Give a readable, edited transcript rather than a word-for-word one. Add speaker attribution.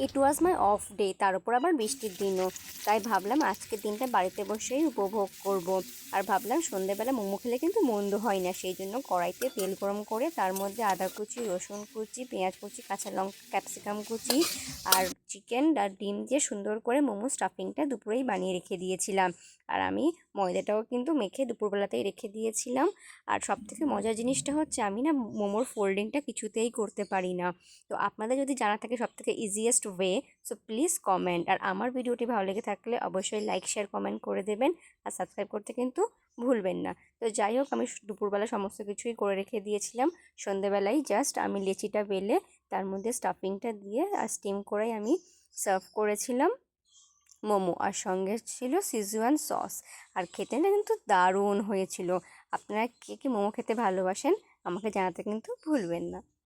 Speaker 1: It was my off day, তার উপর আবার বৃষ্টির দিনও। তাই ভাবলাম আজকের দিনটা বাড়িতে বসেই উপভোগ করব। আর ভাবলাম সন্ধেবেলা মোমো খেলে কিন্তু মন্দ হয় না, সেই জন্য কড়াইতে তেল গরম করে তার মধ্যে আদা কুচি, রসুন কুচি, পেঁয়াজ কুচি, কাঁচা লঙ্কা, ক্যাপসিকাম কুচি আর চিকেন আর ডিম দিয়ে সুন্দর করে মোমো স্টাফিংটা দুপুরেই বানিয়ে রেখে দিয়েছিলাম। আর আমি ময়দাটাও কিন্তু মেখে দুপুরবেলাতেই রেখে দিয়েছিলাম। আর সবথেকে মজার জিনিসটা হচ্ছে আমি না মোমোর ফোল্ডিংটা কিছুতেই করতে পারি না। তো আপনাদের যদি জানা থাকে সবথেকে easiest way, so please comment. আর আমার ভিডিওটি ভালো লেগে থাকলে অবশ্যই লাইক শেয়ার কমেন্ট করে দেবেন, আর সাবস্ক্রাইব করতে কিন্তু ভুলবেন না। তো যাই হোক, আমি দুপুরবেলা সমস্ত কিছুই করে রেখে দিয়েছিলাম। সন্ধেবেলায় জাস্ট আমি লেচিটা বেলে তার মধ্যে স্টাফিংটা দিয়ে আর স্টিম করে আমি সার্ভ করেছিলাম মোমো, আর সঙ্গে ছিল সিজুয়ান সস। আর খেতে না কিন্তু দারুণ হয়েছিল। আপনারা কে কে মোমো খেতে ভালোবাসেন আমাকে জানাতে কিন্তু ভুলবেন না।